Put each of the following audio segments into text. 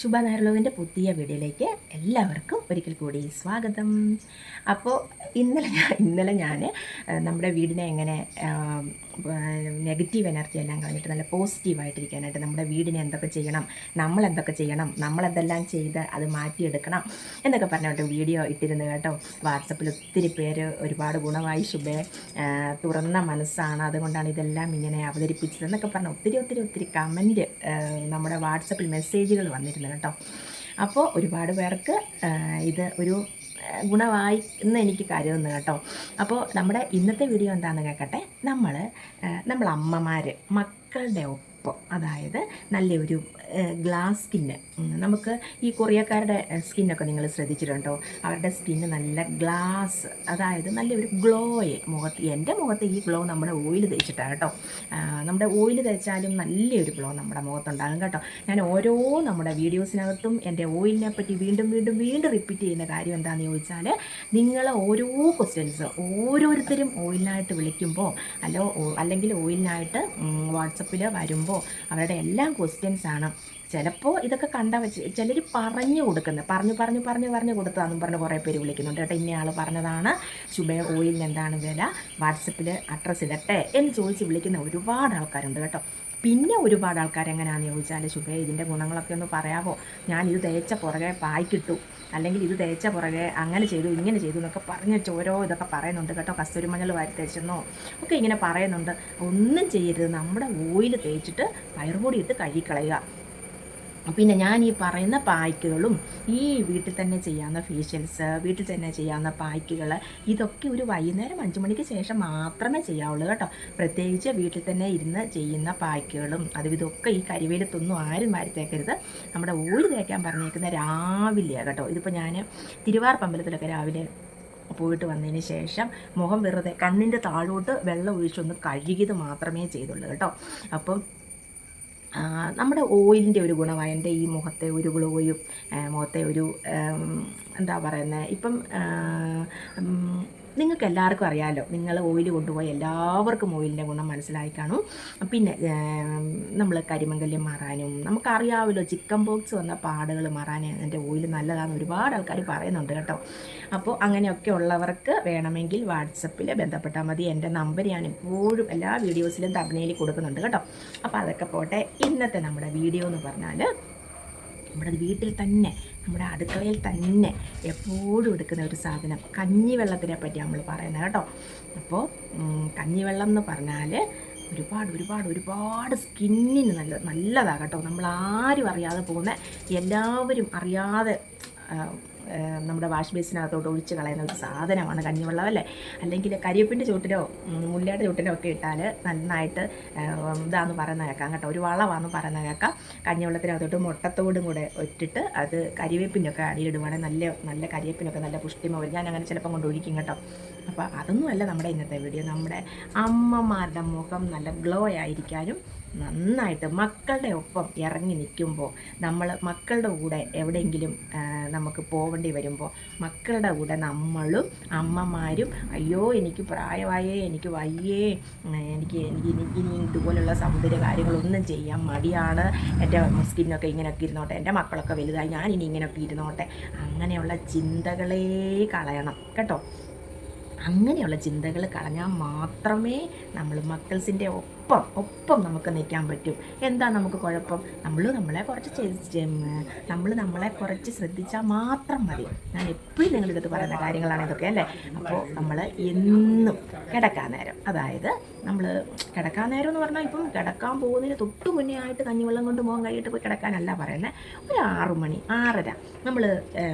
ശുഭ നായർലോകിൻ്റെ പുതിയ വീഡിയോയിലേക്ക് എല്ലാവർക്കും ഒരിക്കൽ കൂടി സ്വാഗതം. അപ്പോൾ ഇന്നലെ ഞാൻ നമ്മുടെ വീടിനെ എങ്ങനെ നെഗറ്റീവ് എനർജി എല്ലാം കളഞ്ഞിട്ട് നല്ല പോസിറ്റീവായിട്ടിരിക്കാനായിട്ട് നമ്മുടെ വീടിനെ എന്തൊക്കെ ചെയ്യണം, നമ്മളെന്തൊക്കെ ചെയ്യണം, നമ്മളെന്തെല്ലാം ചെയ്ത് അത് മാറ്റിയെടുക്കണം എന്നൊക്കെ പറഞ്ഞിട്ട് വീഡിയോ ഇട്ടിരുന്നു കേട്ടോ. വാട്സപ്പിൽ ഒത്തിരി പേര് ഒരുപാട് ഗുണമായി, ശുഭേ തുറന്ന മനസ്സാണ്, അതുകൊണ്ടാണ് ഇതെല്ലാം ഇങ്ങനെ അവതരിപ്പിച്ചതെന്നൊക്കെ പറഞ്ഞ് ഒത്തിരി കമൻറ്റ് നമ്മുടെ വാട്സപ്പിൽ മെസ്സേജുകൾ വന്നിരുന്നു കേട്ടോ. അപ്പോൾ ഒരുപാട് പേർക്ക് ഇത് ഒരു ഗുണമായി എന്ന് എനിക്ക് കരുതുന്നു കേട്ടോ. അപ്പോൾ നമ്മുടെ ഇന്നത്തെ വീഡിയോ എന്താണെന്ന് കേൾക്കട്ടെ. നമ്മൾ അമ്മമാർ മക്കളുടെ ഒപ്പം, അതായത് നല്ലൊരു ഗ്ലാസ് സ്കിന്ന്, നമുക്ക് ഈ കൊറിയക്കാരുടെ സ്കിന്നൊക്കെ നിങ്ങൾ ശ്രദ്ധിച്ചിട്ടുണ്ടോ? അവരുടെ സ്കിന്ന് നല്ല ഗ്ലാസ്, അതായത് നല്ലൊരു ഗ്ലോയെ എൻ്റെ മുഖത്ത് ഈ ഗ്ലോ നമ്മുടെ ഓയിൽ തേച്ചിട്ടാണ് കേട്ടോ. നമ്മുടെ ഓയിൽ തേച്ചാലും നല്ലൊരു ഗ്ലോ നമ്മുടെ മുഖത്തുണ്ടാകും കേട്ടോ. ഞാൻ ഓരോ നമ്മുടെ വീഡിയോസിനകത്തും എൻ്റെ ഓയിലിനെ പറ്റി വീണ്ടും റിപ്പീറ്റ് ചെയ്യുന്ന കാര്യം എന്താണെന്ന് ചോദിച്ചാൽ, നിങ്ങൾ ഓരോ ക്വസ്റ്റ്യൻസ് ഓരോരുത്തരും ഓയിലിനായിട്ട് വിളിക്കുമ്പോൾ അല്ലെങ്കിൽ ഓയിലിനായിട്ട് വാട്സപ്പിൽ വരുമ്പോൾ അവരുടെ എല്ലാം ക്വസ്റ്റ്യൻസാണ്. ചിലപ്പോൾ ഇതൊക്കെ ചിലർ പറഞ്ഞു കൊടുക്കുന്നത് പറഞ്ഞു കൊടുത്തതാണെന്നും പറഞ്ഞ് കുറേ പേര് വിളിക്കുന്നുണ്ട് കേട്ടോ. ഇന്നയാൾ പറഞ്ഞതാണ്, ശുഭ ഓയിലിന് എന്താണ് വില, വാട്സപ്പിൽ അഡ്രസ്സ് ഇടട്ടെ എന്ന് ചോദിച്ച് വിളിക്കുന്ന ഒരുപാട് ആൾക്കാരുണ്ട് കേട്ടോ. പിന്നെ ഒരുപാട് ആൾക്കാർ എങ്ങനെയാണെന്ന് ചോദിച്ചാൽ, ശുഭ ഇതിൻ്റെ ഗുണങ്ങളൊക്കെ ഒന്ന് പറയാമോ, ഞാനിത് തേച്ച പുറകെ പായ്ക്കിട്ടു, അല്ലെങ്കിൽ ഇത് തേച്ച പുറകെ അങ്ങനെ ചെയ്തു ഇങ്ങനെ ചെയ്തു എന്നൊക്കെ പറഞ്ഞ് ഓരോ ഇതൊക്കെ പറയുന്നുണ്ട് കേട്ടോ. കസ്തൂരി മഞ്ഞൾ വാരി തേച്ചെന്നോ ഒക്കെ ഇങ്ങനെ പറയുന്നുണ്ട്. ഒന്നും ചെയ്യരുത്, നമ്മുടെ ഓയിൽ തേച്ചിട്ട് പയറുപൊടി ഇട്ട് കഴുകിക്കളയുക. പിന്നെ ഞാൻ ഈ പറയുന്ന പായ്ക്കുകളും ഈ വീട്ടിൽ തന്നെ ചെയ്യാവുന്ന ഫേഷ്യൽസ്, വീട്ടിൽ തന്നെ ചെയ്യാവുന്ന പായ്ക്കുകൾ, ഇതൊക്കെ ഒരു വൈകുന്നേരം 5 മണിക്ക് ശേഷം മാത്രമേ ചെയ്യാവുള്ളൂ കേട്ടോ. പ്രത്യേകിച്ച് വീട്ടിൽ തന്നെ ഇരുന്ന് ചെയ്യുന്ന പായ്ക്കുകളും ഇതൊക്കെ ഈ കരിവേലത്തൊന്നും ആരും വാരി തേക്കരുത്. നമ്മുടെ ഓയിൽ തേക്കാൻ പറഞ്ഞേക്കുന്ന രാവിലെയാണ് കേട്ടോ. ഇതിപ്പോൾ ഞാൻ തിരുവാർപ്പമ്പലത്തിലൊക്കെ രാവിലെ പോയിട്ട് വന്നതിന് ശേഷം മുഖം വെറുതെ കണ്ണിൻ്റെ താഴോട്ട് വെള്ളം ഒഴിച്ചൊന്ന് കഴുകിയത് മാത്രമേ ചെയ്തുള്ളൂ കേട്ടോ. അപ്പം നമ്മുടെ ഓയിലിൻ്റെ ഒരു ഗുണമായ എൻ്റെ ഈ മുഖത്തെ ഒരു ഗ്ലോയും മുഖത്തെ ഒരു എന്താ പറയുന്നത്, ഇപ്പം നിങ്ങൾക്ക് എല്ലാവർക്കും അറിയാമല്ലോ, നിങ്ങൾ ഓയിൽ കൊണ്ടുപോയി എല്ലാവർക്കും ഓയിലിൻ്റെ ഗുണം മനസ്സിലായി കാണും. പിന്നെ നമ്മൾ കരിമംഗല്യം മാറാനും നമുക്കറിയാമല്ലോ, ചിക്കൻ ബോക്സ് വന്ന പാടുകൾ മാറാൻ എൻ്റെ ഓയിൽ നല്ലതാണെന്ന് ഒരുപാട് ആൾക്കാർ പറയുന്നുണ്ട് കേട്ടോ. അപ്പോൾ അങ്ങനെയൊക്കെ ഉള്ളവർക്ക് വേണമെങ്കിൽ വാട്സപ്പിൽ ബന്ധപ്പെട്ടാൽ മതി. എൻ്റെ നമ്പർ ഞാൻ എപ്പോഴും എല്ലാ വീഡിയോസിലും തമ്പനയിൽ കൊടുക്കുന്നുണ്ട് കേട്ടോ. അപ്പോൾ അതൊക്കെ പോട്ടെ. ഇന്നത്തെ നമ്മുടെ വീഡിയോ എന്ന് പറഞ്ഞാൽ, നമ്മുടെ വീട്ടിൽ തന്നെ നമ്മുടെ അടുക്കളയിൽ തന്നെ എപ്പോഴും എടുക്കുന്ന ഒരു സാധനം, കഞ്ഞിവെള്ളത്തിനെ പറ്റി നമ്മൾ പറയുന്നത് കേട്ടോ. അപ്പോൾ കഞ്ഞിവെള്ളം എന്ന് പറഞ്ഞാൽ ഒരുപാട് സ്കിന്നിന് നല്ലതാണ് കേട്ടോ. നമ്മളാരും അറിയാതെ പോകുന്ന, എല്ലാവരും അറിയാതെ നമ്മുടെ വാഷ് ബേസിനകത്തോട്ട് ഒഴിച്ച് കളയുന്ന ഒരു സാധനമാണ് കഞ്ഞിവെള്ളം അല്ലേ. അല്ലെങ്കിൽ കരിവേപ്പിൻ്റെ ചുവട്ടിലോ മുല്ലയുടെ ചുവട്ടിലോ ഒക്കെ ഇട്ടാൽ നന്നായിട്ട് ഇതാന്ന് പറയുന്ന കേൾക്കാം കേട്ടോ. ഒരു വളമാണെന്ന് പറയുന്ന കേൾക്കാം. കഞ്ഞിവെള്ളത്തിനകത്തോട്ട് മുട്ടത്തോടും കൂടെ ഇട്ടിട്ട് അത് കരിവേപ്പിനൊക്കെ അടിയിടുവാണെങ്കിൽ നല്ല കരിവേപ്പിനൊക്കെ നല്ല പുഷ്ടിമ വരും. ഞാൻ അങ്ങനെ ചിലപ്പം കൊണ്ട് ഒഴിക്കും കേട്ടോ. അപ്പോൾ അതൊന്നുമല്ല നമ്മുടെ ഇന്നത്തെ വീഡിയോ. നമ്മുടെ അമ്മമാരുടെ മുഖം നല്ല ഗ്ലോ ആയിരിക്കാനും നന്നായിട്ട് മക്കളുടെ ഒപ്പം ഇറങ്ങി നിൽക്കുമ്പോൾ, നമ്മൾ മക്കളുടെ കൂടെ എവിടെയെങ്കിലും നമുക്ക് പോകേണ്ടി വരുമ്പോൾ, മക്കളുടെ കൂടെ നമ്മളും അമ്മമാരും അയ്യോ എനിക്ക് പ്രായമായേ, എനിക്ക് വയ്യേ, എനിക്ക് ഇനി ഇതുപോലുള്ള സൗന്ദര്യ കാര്യങ്ങളൊന്നും ചെയ്യാൻ മടിയാണ്, എൻ്റെ സ്കിന്നൊക്കെ ഇങ്ങനെയൊക്കെ ഇരുന്നോട്ടെ, എൻ്റെ മക്കളൊക്കെ വലുതായി ഞാനിനി ഇങ്ങനെയൊക്കെ ഇരുന്നോട്ടെ, അങ്ങനെയുള്ള ചിന്തകളേ കളയണം കേട്ടോ. അങ്ങനെയുള്ള ചിന്തകൾ കളഞ്ഞാൽ മാത്രമേ നമ്മൾ മക്കൾസിൻ്റെ ഒപ്പം നമുക്ക് നിൽക്കാൻ പറ്റും. എന്താ നമുക്ക് കുഴപ്പം? നമ്മൾ നമ്മളെ കുറച്ച് ശ്രദ്ധിച്ചാൽ മാത്രം മതി. ഞാൻ എപ്പോഴും നിങ്ങളിടത്ത് പറയുന്ന കാര്യങ്ങളാണ് ഇതൊക്കെ അല്ലേ. അപ്പോൾ നമ്മൾ എന്നും കിടക്കാൻ നേരം, അതായത് നമ്മൾ കിടക്കാൻ നേരം എന്ന് പറഞ്ഞാൽ ഇപ്പം കിടക്കാൻ പോകുന്നതിന് തൊട്ട് മുന്നേ ആയിട്ട് കഞ്ഞിവെള്ളം കൊണ്ട് മുഖം കഴിയിട്ട് പോയി കിടക്കാനല്ല പറയുന്നത്. ഒരു 6 മണി 6:30 നമ്മൾ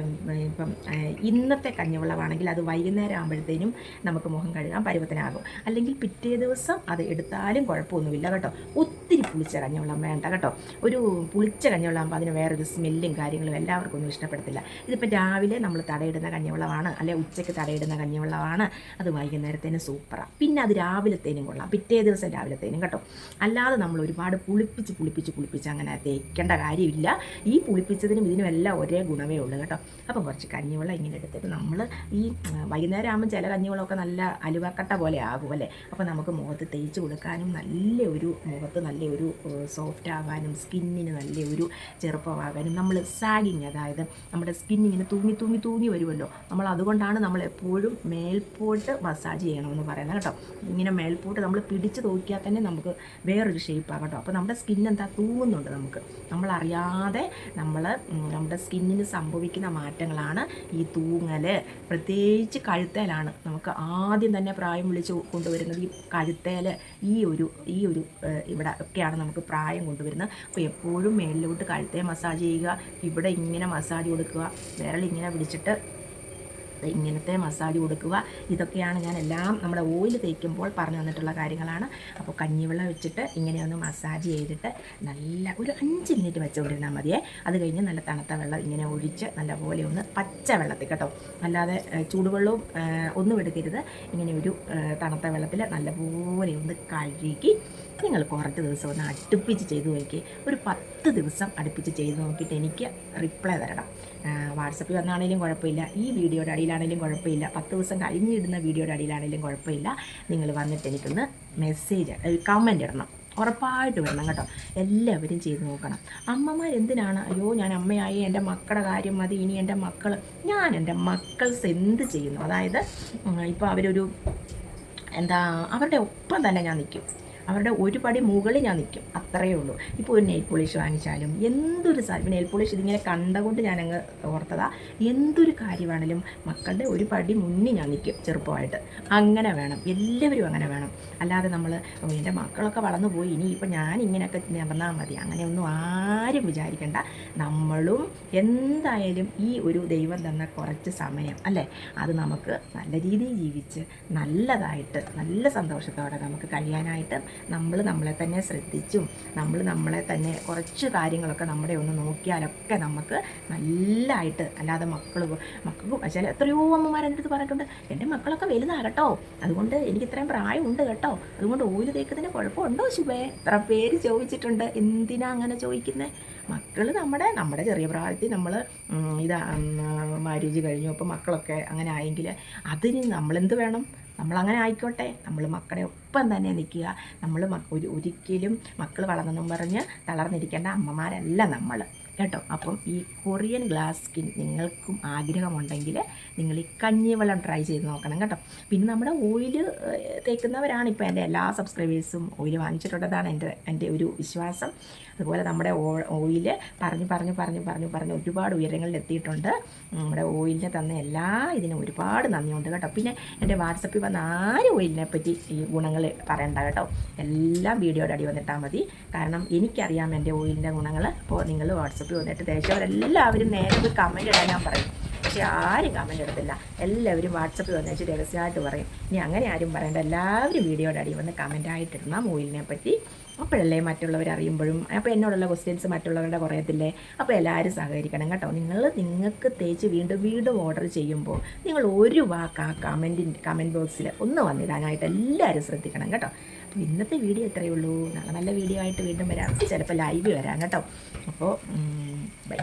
ഇപ്പം ഇന്നത്തെ കഞ്ഞിവെള്ളമാണെങ്കിൽ അത് വൈകുന്നേരം ആകുമ്പോഴത്തേനും നമുക്ക് മുഖം കഴുകാൻ പരുവത്തിനാകും. അല്ലെങ്കിൽ പിറ്റേ ദിവസം അത് എടുത്താലും കുഴപ്പമൊന്നുമില്ല കേട്ടോ. ഒത്തിരി പുളിച്ച കഞ്ഞിവെള്ളം വേണ്ട കേട്ടോ. ഒരു പുളിച്ച കഞ്ഞിവെള്ളമാകുമ്പോൾ അതിന് വേറൊരു സ്മെല്ലും കാര്യങ്ങളും എല്ലാവർക്കും ഒന്നും ഇഷ്ടപ്പെടത്തില്ല. ഇതിപ്പോൾ രാവിലെ നമ്മൾ തടയിടുന്ന കഞ്ഞിവെള്ളമാണ്, അല്ലെങ്കിൽ ഉച്ചയ്ക്ക് തടയിടുന്ന കഞ്ഞിവെള്ളമാണ്, അത് വൈകുന്നേരത്തേനും സൂപ്പറാണ്. പിന്നെ അത് രാവിലത്തേനും കൊള്ളാം, പിറ്റേ ദിവസം രാവിലത്തേനും കേട്ടോ. അല്ലാതെ നമ്മൾ ഒരുപാട് പുളിപ്പിച്ച് അങ്ങനെ തേക്കേണ്ട കാര്യമില്ല. ഈ പുളിപ്പിച്ചതിനും ഇതിനും എല്ലാം ഒരേ ഗുണമേ ഉള്ളൂ കേട്ടോ. അപ്പം കുറച്ച് കഞ്ഞിവെള്ളം ഇങ്ങനെ എടുത്തിട്ട് നമ്മൾ ഈ വൈകുന്നേരം ആകുമ്പോൾ ചില കഞ്ഞിവെള്ളമൊക്കെ നല്ല അലുവക്കട്ട പോലെ ആകും അല്ലേ. അപ്പോൾ നമുക്ക് മുഖത്ത് തേച്ച് കൊടുക്കാനും നല്ല നല്ലൊരു മുഖത്ത് നല്ലൊരു സോഫ്റ്റ് ആകാനും സ്കിന്നിന് നല്ലൊരു ചെറുപ്പമാകാനും നമ്മൾ സാഗിങ്, അതായത് നമ്മുടെ സ്കിന്നിങ്ങനെ തൂങ്ങി തൂങ്ങി തൂങ്ങി വരുമല്ലോ, നമ്മൾ അതുകൊണ്ടാണ് നമ്മൾ എപ്പോഴും മേൽപോട്ട് മസാജ് ചെയ്യണമെന്ന് പറയുന്നത് കേട്ടോ. ഇങ്ങനെ മേൽപോട്ട് നമ്മൾ പിടിച്ച് നോക്കിയാൽ തന്നെ നമുക്ക് വേറൊരു ഷേപ്പാണ് കേട്ടോ. അപ്പോൾ നമ്മുടെ സ്കിൻ എന്താ തൂങ്ങുന്നുണ്ട്, നമ്മളറിയാതെ നമ്മുടെ സ്കിന്നിന് സംഭവിക്കുന്ന മാറ്റങ്ങളാണ് ഈ തൂങ്ങൽ. പ്രത്യേകിച്ച് കഴുത്തേലാണ് നമുക്ക് ആദ്യം തന്നെ പ്രായം വിളിച്ച് കൊണ്ടുവരുന്നത്. ഈ കഴുത്തേൽ ഈ ഒരു ഇവിടെ ഒക്കെയാണ് നമുക്ക് പ്രായം കൊണ്ടുവരുന്നത്. അപ്പോൾ എപ്പോഴും മേലിലോട്ട് കഴുത്തെ മസാജ് ചെയ്യുക, ഇവിടെ ഇങ്ങനെ മസാജ് കൊടുക്കുക, വിരലിങ്ങനെ പിടിച്ചിട്ട് ഇങ്ങനത്തെ മസാജ് കൊടുക്കുക. ഇതൊക്കെയാണ് ഞാൻ എല്ലാം നമ്മുടെ ഓയിൽ തേക്കുമ്പോൾ പറഞ്ഞു തന്നിട്ടുള്ള കാര്യങ്ങളാണ്. അപ്പോൾ കഞ്ഞിവെള്ളം വെച്ചിട്ട് ഇങ്ങനെയൊന്ന് മസാജ് ചെയ്തിട്ട് നല്ല ഒരു 5 മിനിറ്റ് വെച്ചുകൊണ്ടിരുന്നാൽ മതിയേ. അത് കഴിഞ്ഞ് നല്ല തണുത്ത വെള്ളം ഇങ്ങനെ ഒഴിച്ച് നല്ലപോലെ ഒന്ന് പച്ച വെള്ളത്തിൽ കേട്ടോ, അല്ലാതെ ചൂടുവെള്ളവും ഒന്നും എടുക്കരുത്. ഇങ്ങനെ ഒരു തണുത്ത വെള്ളത്തിൽ നല്ലപോലെ ഒന്ന് കഴുകി നിങ്ങൾ കുറച്ച് ദിവസം ഒന്ന് അടുപ്പിച്ച് ചെയ്ത് നോക്കി. ഒരു 10 ദിവസം അടുപ്പിച്ച് ചെയ്ത് നോക്കിയിട്ട് എനിക്ക് റിപ്ലൈ തരണം. വാട്സപ്പിൽ വന്നാണെങ്കിലും കുഴപ്പമില്ല, ഈ വീഡിയോയുടെ അടിയിലാണെങ്കിലും കുഴപ്പമില്ല, 10 ദിവസം കഴിഞ്ഞിടുന്ന വീഡിയോയുടെ അടിയിലാണെങ്കിലും കുഴപ്പമില്ല. നിങ്ങൾ വന്നിട്ട് എനിക്കൊന്ന് മെസ്സേജ് കമൻ്റ് ഇടണം, ഉറപ്പായിട്ട് വരണം കേട്ടോ. എല്ലാവരും ചെയ്ത് നോക്കണം. അമ്മമാർ എന്തിനാണ് അയ്യോ ഞാൻ അമ്മയായി എൻ്റെ മക്കളുടെ കാര്യം മതി, ഇനി എൻ്റെ മക്കൾ, ഞാൻ എൻ്റെ മക്കൾസ് എന്ത് ചെയ്യുന്നു, അതായത് ഇപ്പോൾ അവരൊരു അവരുടെ ഒപ്പം തന്നെ ഞാൻ നിൽക്കും, അവരുടെ ഒരു പടി മുകളിൽ ഞാൻ നിൽക്കും, അത്രയേ ഉള്ളൂ. ഇപ്പോൾ ഒരു നെയിൽ പോളിഷ് വാങ്ങിച്ചാലും എന്തൊരു സാധനം, നെയിൽ പോളിഷ് ഇതിങ്ങനെ കണ്ടുകൊണ്ട് ഞാനങ്ങ് ഓർത്തതാ, എന്തൊരു കാര്യമാണെങ്കിലും മക്കളുടെ ഒരു പടി മുന്നിൽ ഞാൻ നിൽക്കും ചെറുപ്പമായിട്ട്. അങ്ങനെ വേണം, എല്ലാവരും അങ്ങനെ വേണം. അല്ലാതെ നമ്മൾ എൻ്റെ മക്കളൊക്കെ വളർന്നു പോയി ഇനിയിപ്പോൾ ഞാൻ ഇങ്ങനെയൊക്കെ നടന്നാൽ മതി, അങ്ങനെയൊന്നും ആരും വിചാരിക്കേണ്ട. നമ്മളും എന്തായാലും ഈ ഒരു ദൈവം തന്ന കുറച്ച് സമയം അല്ലേ, അത് നമുക്ക് നല്ല രീതിയിൽ ജീവിച്ച് നല്ലതായിട്ട് നല്ല സന്തോഷത്തോടെ നമുക്ക് കഴിയാനായിട്ട് നമ്മൾ നമ്മളെ തന്നെ ശ്രദ്ധിച്ചും നമ്മളെ തന്നെ കുറച്ച് കാര്യങ്ങളൊക്കെ നമ്മുടെ ഒന്ന് നോക്കിയാലൊക്കെ നമുക്ക് നല്ലതായിട്ട്, അല്ലാതെ മക്കൾക്കും ചില എത്രയോ അമ്മമാർ എൻ്റെ അടുത്ത് പറഞ്ഞിട്ടുണ്ട്, എൻ്റെ മക്കളൊക്കെ വലുതാകട്ടോ, അതുകൊണ്ട് എനിക്ക് ഇത്രയും പ്രായമുണ്ട് കേട്ടോ, അതുകൊണ്ട് ഓയിൽ തേക്കുന്നതിന് കുഴപ്പമുണ്ടോ ശുഭേ, എത്ര പേര് ചോദിച്ചിട്ടുണ്ട്. എന്തിനാ അങ്ങനെ ചോദിക്കുന്നത്? മക്കൾ നമ്മുടെ ചെറിയ പ്രായത്തിൽ നമ്മൾ മാര്യേജ് കഴിഞ്ഞു, അപ്പോൾ മക്കളൊക്കെ അങ്ങനെ ആയെങ്കിൽ അതിന് നമ്മളെന്ത് വേണം? നമ്മളങ്ങനെ ആയിക്കോട്ടെ, നമ്മൾ മക്കളെ ഒപ്പം തന്നെ നിൽക്കുക. നമ്മൾ ഒരിക്കലും മക്കൾ വളർന്നെന്നും പറഞ്ഞ് തളർന്നിരിക്കേണ്ട അമ്മമാരല്ല നമ്മൾ കേട്ടോ. അപ്പം ഈ കൊറിയൻ ഗ്ലാസ് സ്കിൻ നിങ്ങൾക്കും ആഗ്രഹമുണ്ടെങ്കിൽ നിങ്ങൾ ഈ കഞ്ഞിവെള്ളം ട്രൈ ചെയ്ത് നോക്കണം കേട്ടോ. പിന്നെ നമ്മുടെ ഓയിൽ തേക്കുന്നവരാണ് ഇപ്പോൾ എൻ്റെ എല്ലാ സബ്സ്ക്രൈബേഴ്സും ഓയിൽ വാങ്ങിച്ചിട്ടുള്ളതാണ് എൻ്റെ ഒരു വിശ്വാസം. അതുപോലെ നമ്മുടെ ഓയിൽ പറഞ്ഞ് ഒരുപാട് ഉയരങ്ങളിൽ എത്തിയിട്ടുണ്ട്. നമ്മുടെ ഓയിലിനെ തന്ന എല്ലാ ഇതിനും ഒരുപാട് നന്ദിയുണ്ട് കേട്ടോ. പിന്നെ എൻ്റെ വാട്സപ്പിൽ വന്ന ആരും ഓയിലിനെ പറ്റി ഈ ഗുണങ്ങൾ പറയണ്ട കേട്ടോ, എല്ലാം വീഡിയോയുടെ അടി വന്നിട്ടാൽ മതി. കാരണം എനിക്കറിയാം എൻ്റെ ഓയിലിൻ്റെ ഗുണങ്ങൾ. അപ്പോൾ നിങ്ങൾ വാട്സപ്പിൽ വന്നിട്ട് തേച്ചവരെല്ലാവരും നേരെ പോയി കമൻറ്റ് ഇടാൻ ഞാൻ പറയും, പക്ഷേ ആരും കമൻറ്റ് എടുത്തില്ല. എല്ലാവരും വാട്സപ്പിൽ വന്നേച്ച് രഹസ്യമായിട്ട് പറയും. ഇനി അങ്ങനെ ആരും പറയേണ്ട, എല്ലാവരും വീഡിയോയുടെ അടി വന്ന് കമൻറ്റായിട്ടിടണം ഓയിലിനെ പറ്റി. അപ്പോഴല്ലേ മറ്റുള്ളവർ അറിയുമ്പോഴും, അപ്പോൾ എന്നോടുള്ള ക്വസ്റ്റ്യൻസ് മറ്റുള്ളവരുടെ കുറയത്തില്ലേ. അപ്പോൾ എല്ലാവരും സഹകരിക്കണം കേട്ടോ. നിങ്ങൾക്ക് തേച്ച് വീണ്ടും ഓർഡർ ചെയ്യുമ്പോൾ നിങ്ങൾ ഒരു വാക്ക് ആ കമൻറ്റ് ബോക്സിൽ ഒന്ന് വന്നിടാനായിട്ട് എല്ലാവരും ശ്രദ്ധിക്കണം കേട്ടോ. അപ്പോൾ ഇന്നത്തെ വീഡിയോ ഇത്രയേ ഉള്ളൂ. നല്ല വീഡിയോ ആയിട്ട് വീണ്ടും വരാം, ചിലപ്പോൾ ലൈവ് വരാം കേട്ടോ. അപ്പോൾ ബൈ.